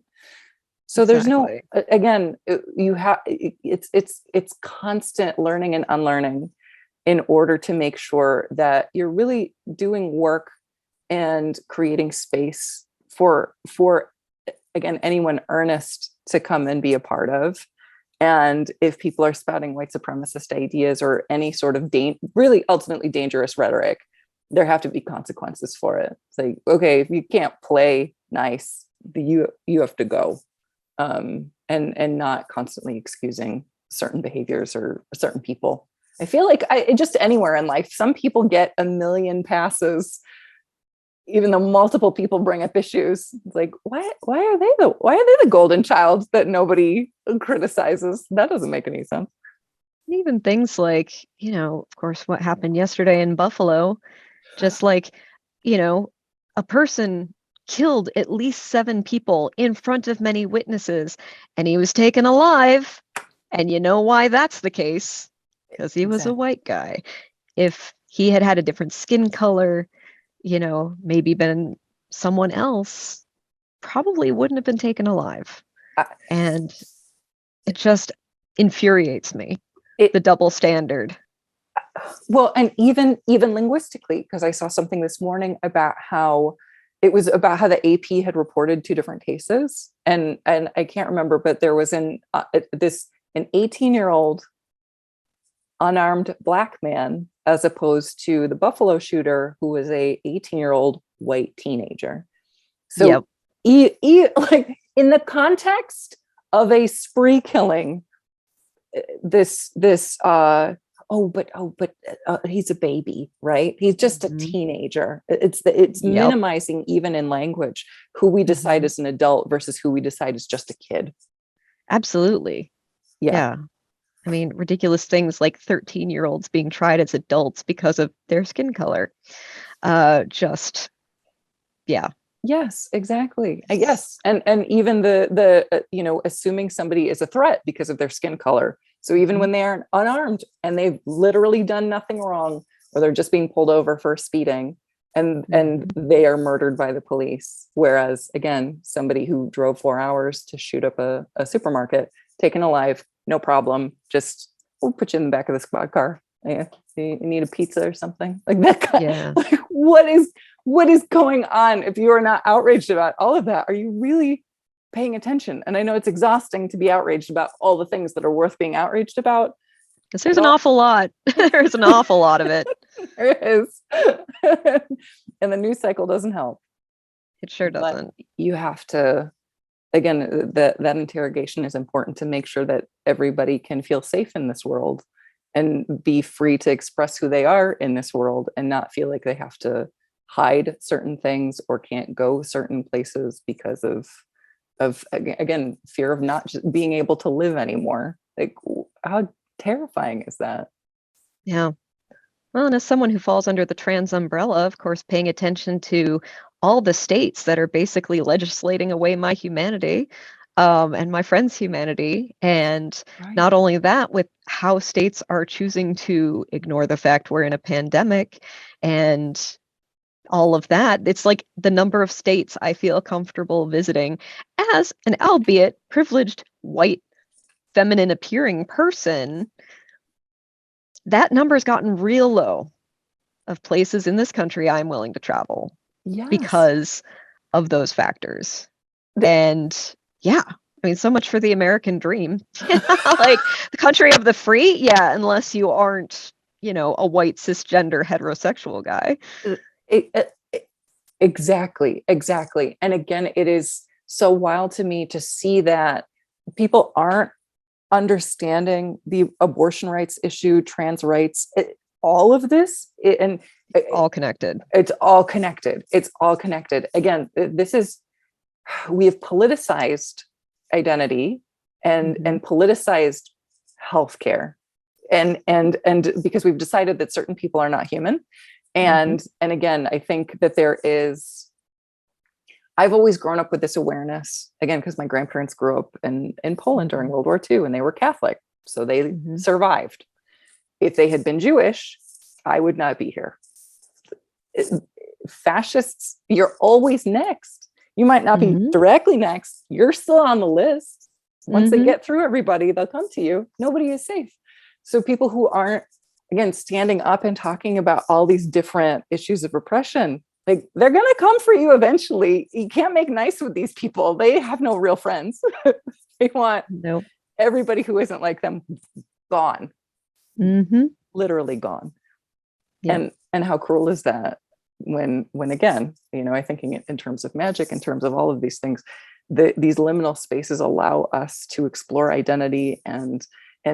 So there's no, again, it's constant learning and unlearning in order to make sure that you're really doing work and creating space for again, anyone earnest to come and be a part of. And if people are spouting white supremacist ideas or any sort of really ultimately dangerous rhetoric, there have to be consequences for it. It's like, okay, if you can't play nice, you have to go, and not constantly excusing certain behaviors or certain people. I feel like just anywhere in life, some people get a million passes, even though multiple people bring up issues. It's like, why are they the golden child that nobody criticizes? That doesn't make any sense. Even things like, of course, what happened yesterday in Buffalo, just like, a person killed at least 7 people in front of many witnesses, and he was taken alive. And you know why that's the case? Because he was a white guy. If he had a different skin color, maybe been someone else, probably wouldn't have been taken alive. And it just infuriates me, the double standard. Well, and even linguistically, because I saw something this morning about how the AP had reported 2 different cases, and I can't remember, but there was an 18-year-old unarmed Black man, as opposed to the Buffalo shooter, who was a 18-year-old white teenager. So like, in the context of a spree killing, he's a baby, right? He's just a teenager. It's minimizing, even in language, who we decide is an adult versus who we decide is just a kid. Absolutely. Yeah. I mean, ridiculous things like 13-year-olds being tried as adults because of their skin color. Yes, exactly. Yes. And even the assuming somebody is a threat because of their skin color. So even when they are unarmed and they've literally done nothing wrong, or they're just being pulled over for speeding, and they are murdered by the police. Whereas, again, somebody who drove 4 hours to shoot up a supermarket, taken alive, no problem. Just, we'll put you in the back of the squad car. Yeah. You need a pizza or something like that. Yeah. Like, what is going on? If you are not outraged about all of that, are you really paying attention? And I know it's exhausting to be outraged about all the things that are worth being outraged about. Because there's an awful lot. There's an awful lot of it. There is. And the news cycle doesn't help. It sure doesn't. But you have to, again, that interrogation is important to make sure that everybody can feel safe in this world and be free to express who they are in this world, and not feel like they have to hide certain things or can't go certain places because of again, fear of not just being able to live anymore. Like, how terrifying is that? Yeah. Well, and as someone who falls under the trans umbrella, of course, paying attention to all the states that are basically legislating away my humanity, and my friends' humanity. And not only that, with how states are choosing to ignore the fact we're in a pandemic and all of that, it's like the number of states I feel comfortable visiting as an albeit privileged white feminine appearing person, that number's gotten real low of places in this country I'm willing to travel Yes. because of those factors. And yeah, I mean, so much for the American dream. Like the country of the free, yeah, unless you aren't, you know, a white cisgender heterosexual guy. Exactly. And again, it is so wild to me to see that people aren't understanding the abortion rights issue, trans rights, all of this, All connected. It's all connected. Again, we have politicized identity and politicized healthcare, and because we've decided that certain people are not human. And again, I think that I've always grown up with this awareness, again, because my grandparents grew up in Poland during World War II, and they were Catholic, so they survived. If they had been Jewish, I would not be here. Fascists, you're always next. You might not be directly next. You're still on the list. Once they get through everybody, they'll come to you. Nobody is safe. So people who aren't, again, standing up and talking about all these different issues of repression, like, they're going to come for you eventually. You can't make nice with these people. They have no real friends. They want everybody who isn't like them gone. Literally gone. Yeah. And how cruel is that when again, you know, I think in terms of magic, in terms of all of these things, these liminal spaces allow us to explore identity and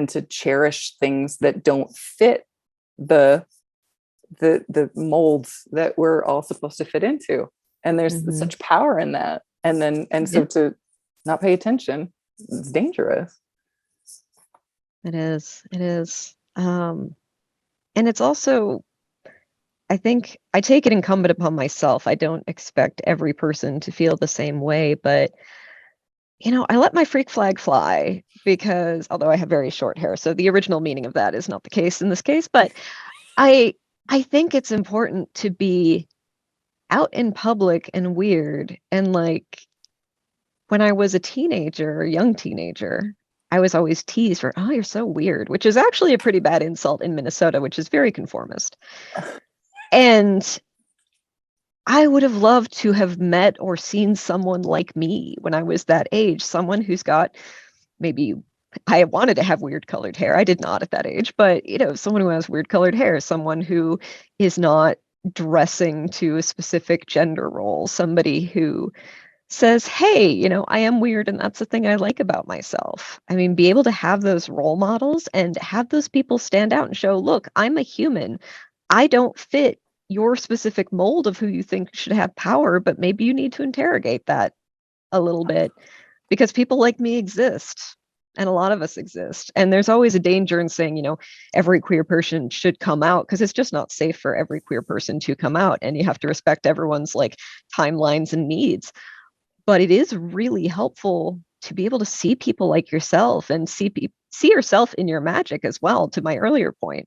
to cherish things that don't fit the molds that we're all supposed to fit into. And there's such power in that. So to not pay attention, it's dangerous. It is. And it's also, I think I take it incumbent upon myself. I don't expect every person to feel the same way, but you know, I let my freak flag fly because although I have very short hair, so the original meaning of that is not the case in this case, but I think it's important to be out in public and weird. And like when I was a teenager, a young teenager, I was always teased for, oh, you're so weird, which is actually a pretty bad insult in Minnesota, which is very conformist. And I would have loved to have met or seen someone like me when I was that age, someone who's got maybe, I wanted to have weird colored hair. I did not at that age, but you know, someone who has weird colored hair, someone who is not dressing to a specific gender role, somebody who says, hey, you know, I am weird and that's the thing I like about myself. I mean, be able to have those role models and have those people stand out and show, look, I'm a human. I don't fit your specific mold of who you think should have power, but maybe you need to interrogate that a little bit because people like me exist and a lot of us exist. And there's always a danger in saying, you know, every queer person should come out because it's just not safe for every queer person to come out. And you have to respect everyone's like timelines and needs. But it is really helpful to be able to see people like yourself and see yourself in your magic as well, to my earlier point.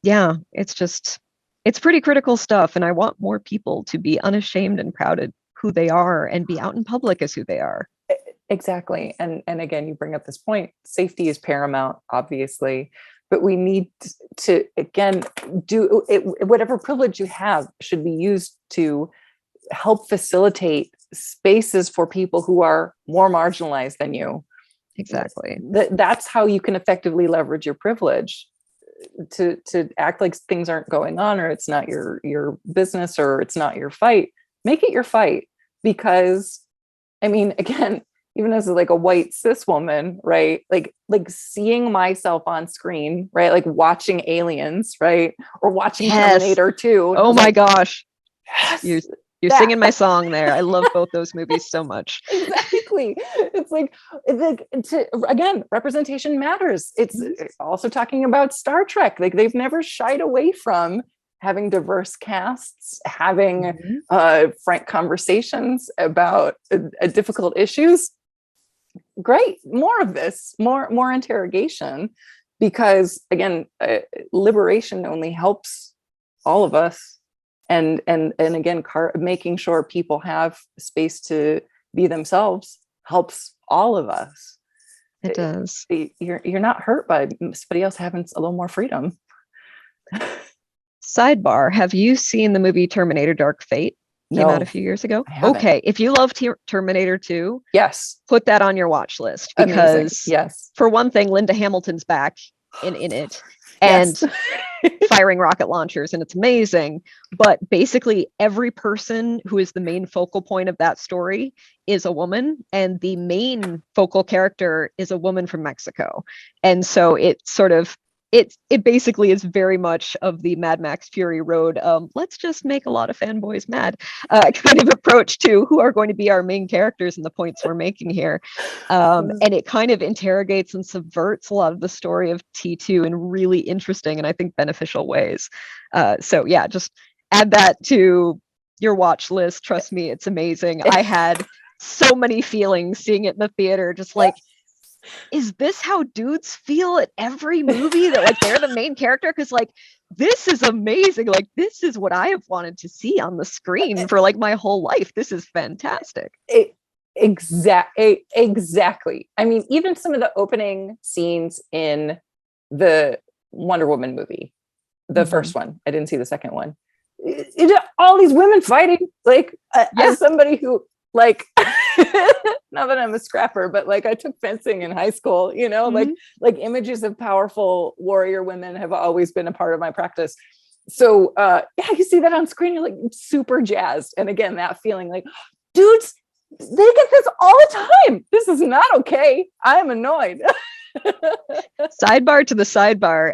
Yeah, it's pretty critical stuff. And I want more people to be unashamed and proud of who they are and be out in public as who they are. Exactly. And again, you bring up this point, safety is paramount, obviously, but we need to, again, do it, whatever privilege you have should be used to help facilitate spaces for people who are more marginalized than you. Exactly. That's how you can effectively leverage your privilege. To act like things aren't going on, or it's not your business, or it's not your fight. Make it your fight, because I mean, again, even as like a white cis woman, right? Like seeing myself on screen, right? Like watching Aliens, right? Or watching Terminator 2. Oh my gosh. Yes, you're singing my song there. I love both those movies so much. Exactly. It's like again, representation matters. It's also talking about Star Trek. Like they've never shied away from having diverse casts, having frank conversations about difficult issues. Great. More of this, more interrogation, because again, liberation only helps all of us. And again, making sure people have space to be themselves helps all of us. It does. You're not hurt by somebody else having a little more freedom. Sidebar, have you seen the movie Terminator Dark Fate? Came out a No, few years ago. I haven't. Okay, if you love Terminator 2, Yes, put that on your watch list, amazing. because Yes, for one thing, Linda Hamilton's back in it, yes. and firing rocket launchers, and it's amazing. But basically every person who is the main focal point of that story is a woman, and the main focal character is a woman from Mexico. And so it sort of it basically is very much of the Mad Max Fury Road, let's just make a lot of fanboys mad kind of approach to who are going to be our main characters and the points we're making here. And it kind of interrogates and subverts a lot of the story of T2 in really interesting and I think beneficial ways. So yeah, just add that to your watch list. Trust me, it's amazing. I had so many feelings seeing it in the theater, just like, is this how dudes feel at every movie, that like they're the main character? Because like, this is amazing. Like, this is what I have wanted to see on the screen for like my whole life. This is fantastic. Exactly. I mean, even some of the opening scenes in the Wonder Woman movie, the first one, I didn't see the second one. All these women fighting, like as somebody who like, not that I'm a scrapper, but like I took fencing in high school, you know, like images of powerful warrior women have always been a part of my practice. So yeah, you see that on screen, you're like super jazzed. And again, that feeling like, dudes, they get this all the time. This is not okay. I am annoyed. Sidebar to the sidebar,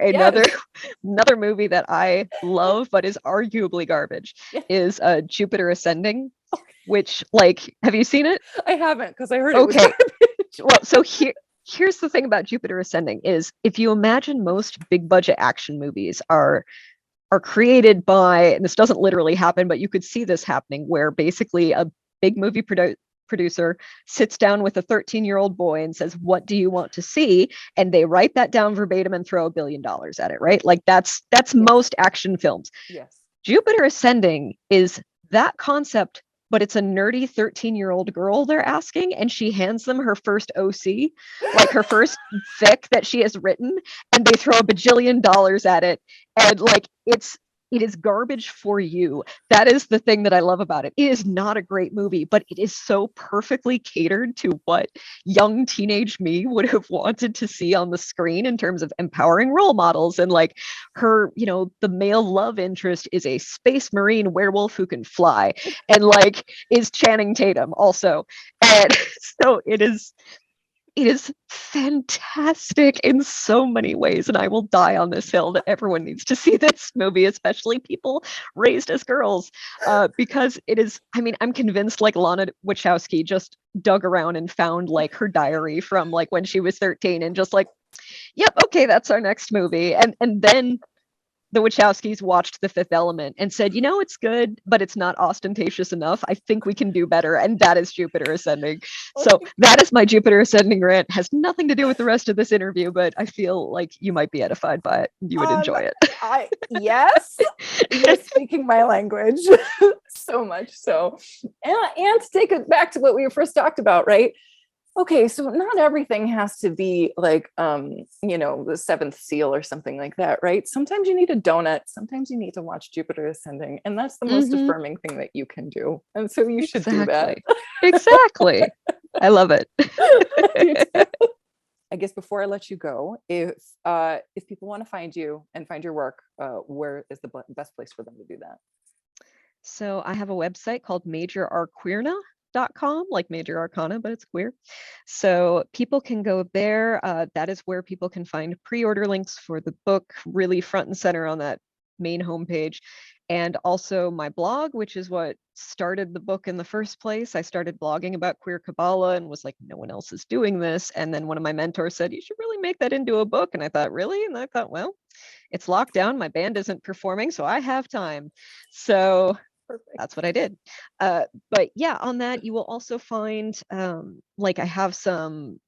another movie that I love but is arguably garbage is Jupiter Ascending, which, like, have you seen it? I haven't, because I heard it was garbage. Well, so here's the thing about Jupiter Ascending is, if you imagine most big budget action movies are created by, and this doesn't literally happen, but you could see this happening, where basically a big movie producer sits down with a 13-year-old boy and says, what do you want to see? And they write that down verbatim and throw $1 billion at it, right? Like that's most action films. Yes. Jupiter Ascending is that concept, but it's a nerdy 13-year-old girl they're asking, and she hands them her first OC, like her first fic that she has written, and they throw $1 bajillion at it. And like, it is garbage for you. That is the thing that I love about it. It is not a great movie, but it is so perfectly catered to what young teenage me would have wanted to see on the screen in terms of empowering role models. And like her, you know, the male love interest is a space marine werewolf who can fly, and like is Channing Tatum also. And so it is fantastic in so many ways, and I will die on this hill that everyone needs to see this movie, especially people raised as girls, because it is, I mean, I'm convinced like Lana Wachowski just dug around and found like her diary from like when she was 13 and just like, yep, okay, that's our next movie. And then the Wachowskis watched The Fifth Element and said, you know, it's good, but it's not ostentatious enough. I think we can do better. And that is Jupiter Ascending. So that is my Jupiter Ascending rant. Has nothing to do with the rest of this interview, but I feel like you might be edified by it. You would enjoy it. Yes, you're speaking my language so much so. And to take it back to what we first talked about, right? Okay, so not everything has to be like, you know, the seventh seal or something like that, right? Sometimes you need a donut. Sometimes you need to watch Jupiter Ascending, and that's the most affirming thing that you can do. And so you should do that. Exactly. I love it. I guess before I let you go, if people want to find you and find your work, where is the best place for them to do that? So I have a website called majorarqueerna.com, like Major Arcana, but it's queer. So people can go there. That is where people can find pre-order links for the book, really front and center on that main homepage. And also my blog, which is what started the book in the first place. I started blogging about Queer Qabala and was like, no one else is doing this. And then one of my mentors said, you should really make that into a book. And I thought, really? And I thought, well, it's locked down. My band isn't performing, so I have time. So perfect. That's what I did. But yeah, on that, you will also find, like I have some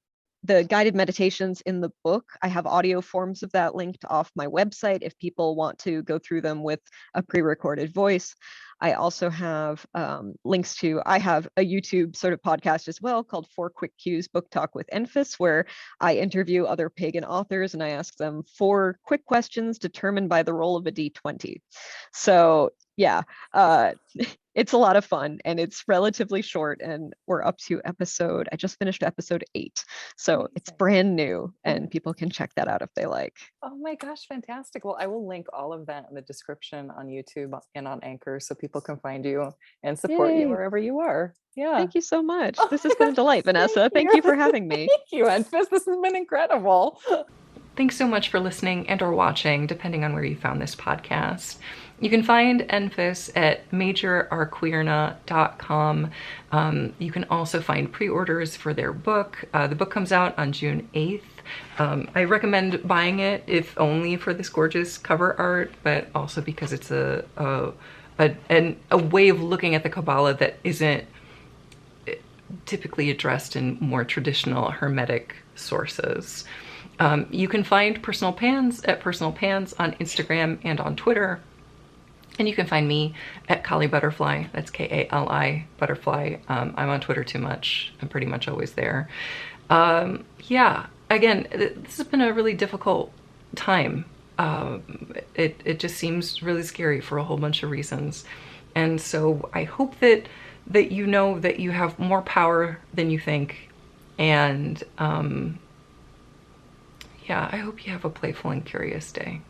the guided meditations in the book, I have audio forms of that linked off my website if people want to go through them with a pre-recorded voice. I also have links to, I have a YouTube sort of podcast as well called 4 Quick Cues Book Talk with Enfys, where I interview other pagan authors and I ask them 4 quick questions determined by the roll of a D20. So yeah, it's a lot of fun and it's relatively short, and we're up to I just finished episode 8. So it's brand new and people can check that out if they like. Oh my gosh, fantastic. Well, I will link all of that in the description on YouTube and on Anchor so people can find you and support you Yay. wherever you are. Yeah. Thank you so much. Oh This my has been a gosh, delight, Vanessa. Thank you for having me. Thank you, Enfys. This has been incredible. Thanks so much for listening and or watching, depending on where you found this podcast. You can find Enfys at majorarqueerna.com. You can also find pre-orders for their book. The book comes out on June 8th. I recommend buying it, if only for this gorgeous cover art, but also because it's a way of looking at the Kabbalah that isn't typically addressed in more traditional Hermetic sources. You can find Personal Pans at Personal Pans on Instagram and on Twitter. And you can find me at Kali Butterfly. That's Kali Butterfly. I'm on Twitter too much. I'm pretty much always there. Yeah, again, this has been a really difficult time. It just seems really scary for a whole bunch of reasons. And so I hope that you know that you have more power than you think. And yeah, I hope you have a playful and curious day.